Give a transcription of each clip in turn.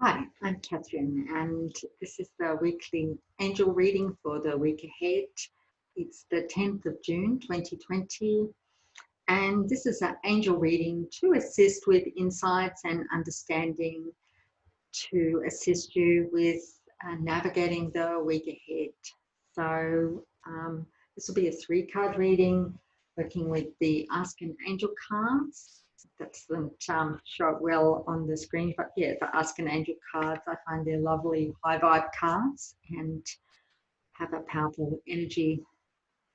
Hi, I'm Katherine, and this is the weekly angel reading for the week ahead. It's the 10th of June 2020, and this is an angel reading to assist with insights and understanding, to assist you with navigating the week ahead. So, this will be a 3-card reading, working with the Ask an Angel cards. That doesn't show it well on the screen, but yeah, the Ask an Angel cards, I find they're lovely high vibe cards and have a powerful energy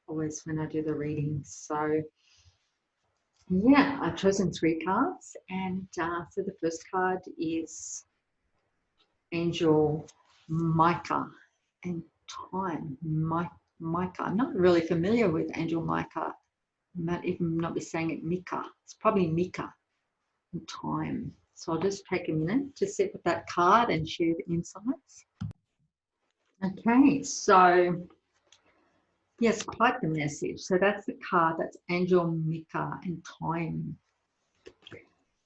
always when I do the readings. So yeah, I've chosen 3 cards, and so the first card is Angel Micah and Time. Micah. I'm not really familiar with Angel Micah. I might even not be saying it Mika. It's probably Mika. Time. So I'll just take a minute to sit with that card and share the insights. Okay, so yes, quite the message. So that's the card, that's Angel Mika and Time.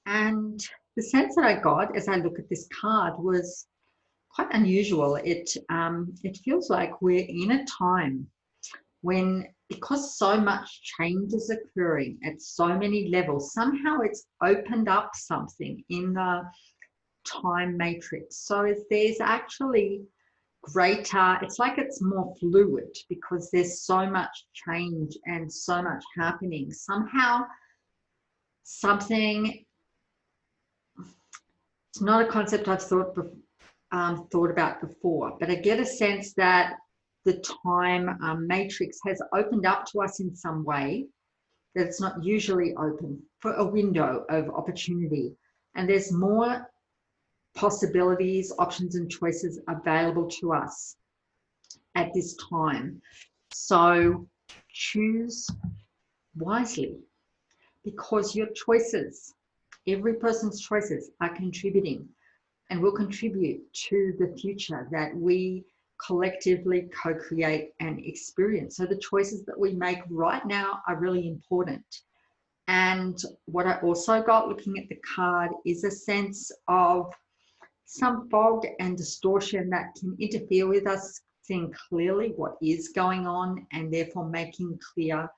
And the sense that I got as I look at this card was quite unusual. It feels like we're in a time when, because so much change is occurring at so many levels, somehow it's opened up something in the time matrix. So there's actually greater, it's like it's more fluid because there's so much change and so much happening. Somehow something, it's not a concept I've thought about before, but I get a sense that the time matrix has opened up to us in some way that it's not usually open, for a window of opportunity. And there's more possibilities, options, and choices available to us at this time. So choose wisely, because your choices, every person's choices, are contributing and will contribute to the future that we collectively co-create and experience. So the choices that we make right now are really important. And what I also got looking at the card is a sense of some fog and distortion that can interfere with us seeing clearly what is going on, and therefore making clear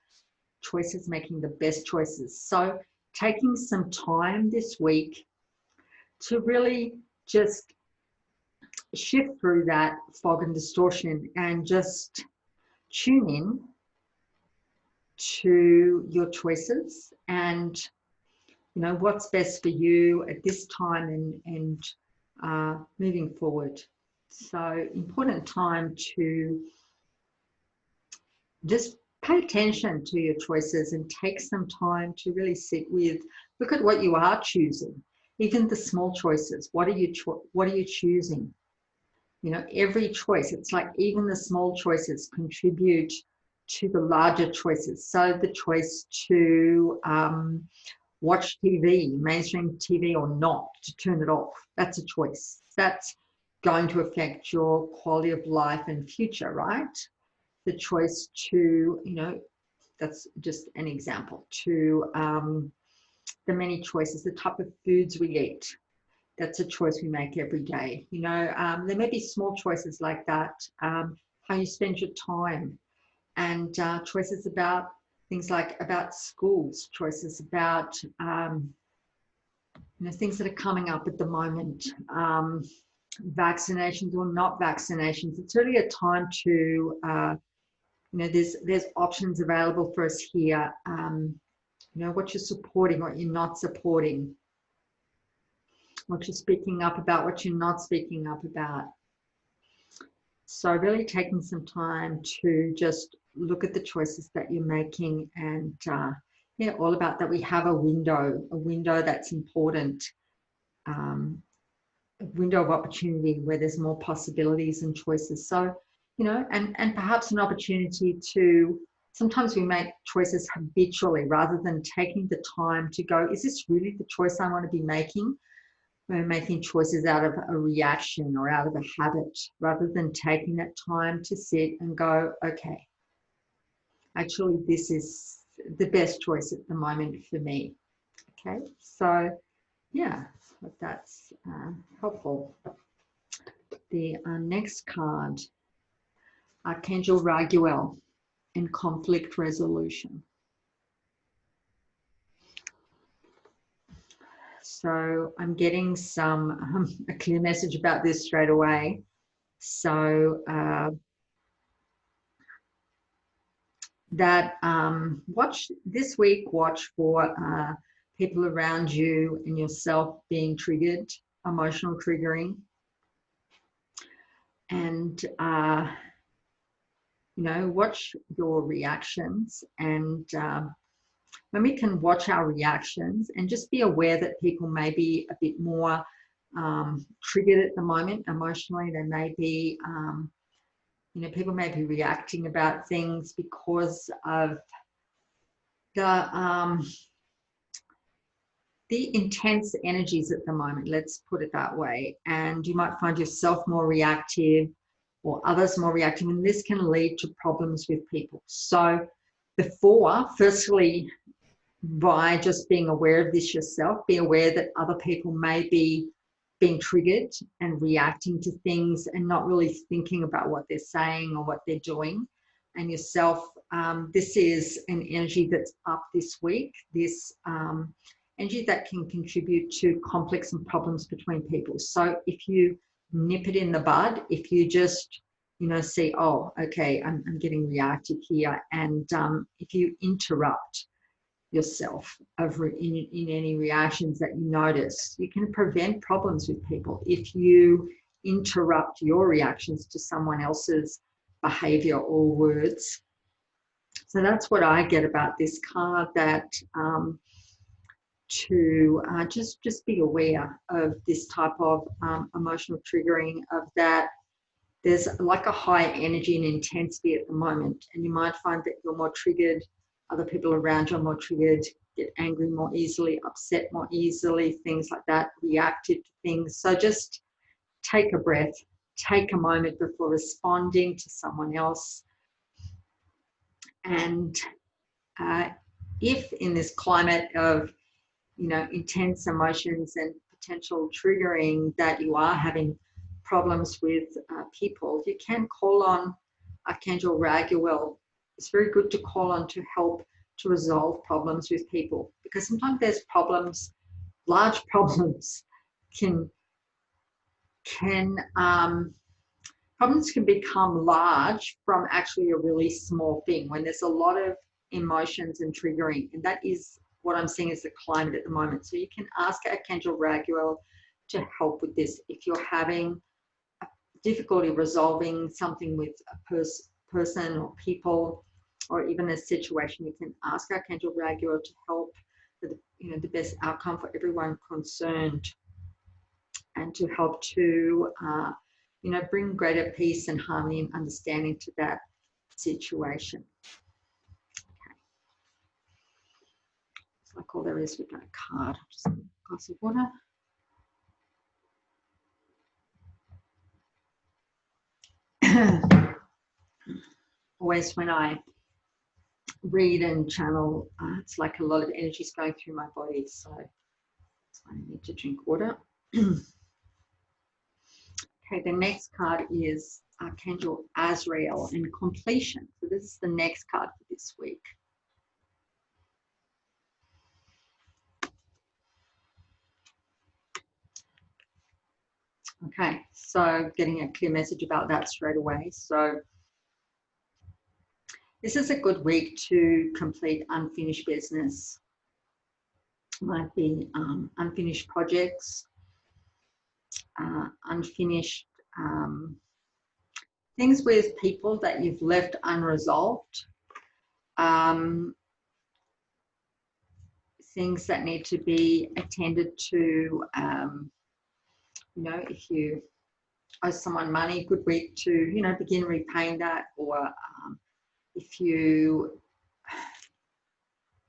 choices, making the best choices. So taking some time this week to really just shift through that fog and distortion and just tune in to your choices and, you know, what's best for you at this time and moving forward. So important time to just pay attention to your choices and take some time to really sit with, look at what you are choosing, even the small choices. What are you choosing? You know, every choice, it's like even the small choices contribute to the larger choices. So the choice to watch TV, mainstream TV or not, to turn it off, that's a choice. That's going to affect your quality of life and future, right? The choice to, you know, that's just an example, to the many choices, the type of foods we eat. That's a choice we make every day. You know, there may be small choices like that, how you spend your time, and choices about things like about schools, choices about, you know, things that are coming up at the moment, vaccinations or not vaccinations. It's really a time to, you know, there's options available for us here. You know, what you're supporting, what you're not supporting, what you're speaking up about, what you're not speaking up about. So really taking some time to just look at the choices that you're making, and yeah, all about that. We have a window that's important, a window of opportunity where there's more possibilities and choices. So, you know, and perhaps an opportunity to, sometimes we make choices habitually rather than taking the time to go, is this really the choice I want to be making? We're making choices out of a reaction or out of a habit, rather than taking that time to sit and go, okay, actually, this is the best choice at the moment for me. Okay, so yeah, but that's helpful. The next card, Archangel Raguel and conflict resolution. So I'm getting a clear message about this straight away. So that watch this week, watch for people around you and yourself being triggered, emotional triggering. And, you know, watch your reactions. And when we can watch our reactions and just be aware that people may be a bit more triggered at the moment emotionally, they may be, you know, people may be reacting about things because of the intense energies at the moment, let's put it that way. And you might find yourself more reactive or others more reactive, and this can lead to problems with people. So firstly, by just being aware of this yourself, be aware that other people may be being triggered and reacting to things and not really thinking about what they're saying or what they're doing. And yourself, this is an energy that's up this week, this energy that can contribute to conflicts and problems between people. So if you nip it in the bud, if you just, you know, see, oh, okay, I'm getting reactive here, and if you interrupt yourself in any reactions that you notice, you can prevent problems with people if you interrupt your reactions to someone else's behavior or words. So that's what I get about this card, that to just be aware of this type of emotional triggering, of that there's like a high energy and intensity at the moment, and you might find that you're more triggered, other people around you are more triggered, get angry more easily, upset more easily, things like that, reactive to things. So just take a breath, take a moment before responding to someone else. And if in this climate of, you know, intense emotions and potential triggering, that you are having problems with people, you can call on Archangel Raguel. It's very good to call on to help to resolve problems with people, because sometimes there's problems, large problems problems can become large from actually a really small thing when there's a lot of emotions and triggering, and that is what I'm seeing is the climate at the moment. So you can ask Archangel Raguel to help with this. If you're having difficulty resolving something with a person or people, or even a situation, you can ask Archangel Raguel to help for the, you know, the best outcome for everyone concerned, and to help to you know, bring greater peace and harmony and understanding to that situation. Okay. That's like all there is with that card. Just a glass of water. Always when I read and channel, it's like a lot of energy is going through my body, so I need to drink water. Okay, the next card is Archangel Azrael and completion. So this is the next card for this week. Okay, so getting a clear message about that straight away. So this is a good week to complete unfinished business. Might be unfinished projects, unfinished things with people that you've left unresolved, things that need to be attended to. You know, if you owe someone money, good week to, you know, begin repaying that, or if you,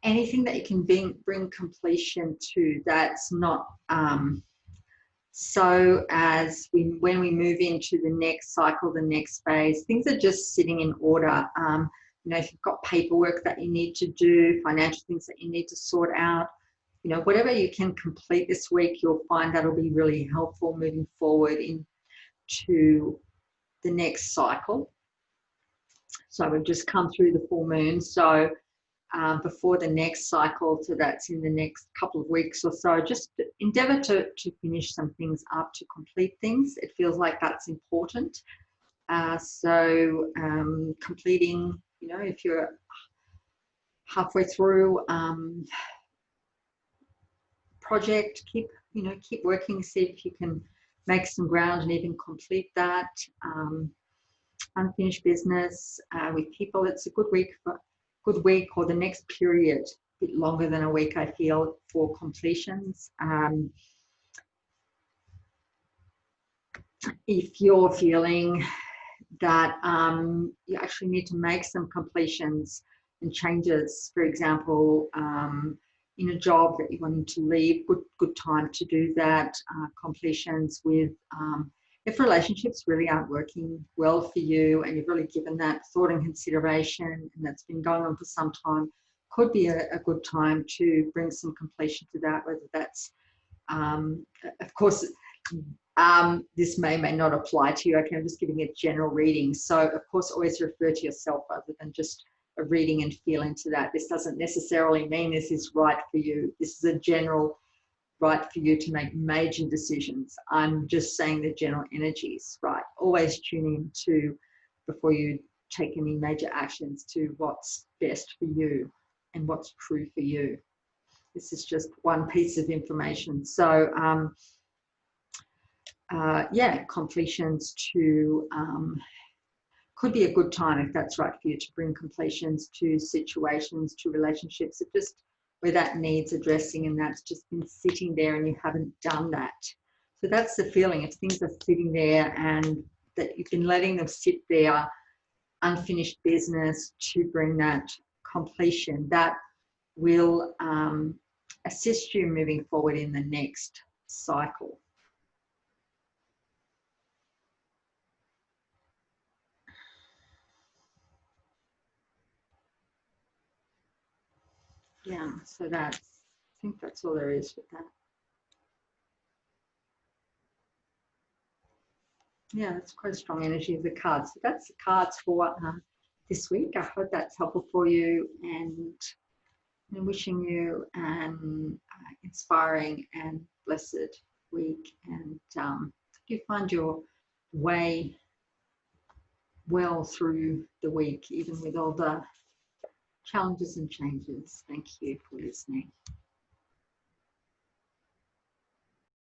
anything that you can bring completion to, that's not so as when we move into the next cycle, the next phase, things are just sitting in order. You know, if you've got paperwork that you need to do, financial things that you need to sort out, you know, whatever you can complete this week, you'll find that'll be really helpful moving forward into the next cycle. So we've just come through the full moon. So before the next cycle, so that's in the next couple of weeks or so, just endeavour to finish some things up, to complete things. It feels like that's important. So completing, you know, if you're halfway through project, keep working, see if you can make some ground and even complete that. Unfinished business with people, it's a good week or the next period, a bit longer than a week, I feel, for completions. If you're feeling that you actually need to make some completions and changes, for example, in a job that you're wanting to leave, good time to do that. Completions with if relationships really aren't working well for you and you've really given that thought and consideration and that's been going on for some time, could be a good time to bring some completion to that, whether that's of course this may not apply to you. Okay, I'm just giving a general reading. So of course, always refer to yourself rather than just a reading and feel into that. This doesn't necessarily mean this is right for you. This is a general right for you to make major decisions. I'm just saying the general energies, right? Always tune in to, before you take any major actions, to what's best for you and what's true for you. This is just one piece of information. So yeah, completions to could be a good time, if that's right for you, to bring completions to situations, to relationships, that just where that needs addressing and that's just been sitting there and you haven't done that. So that's the feeling. If things are sitting there and that you've been letting them sit there, unfinished business, to bring that completion, that will assist you moving forward in the next cycle. Yeah, so I think that's all there is with that. Yeah, that's quite a strong energy of the cards. So that's the cards for this week. I hope that's helpful for you, and wishing you an inspiring and blessed week, and you find your way well through the week, even with all the challenges and changes. Thank you for listening.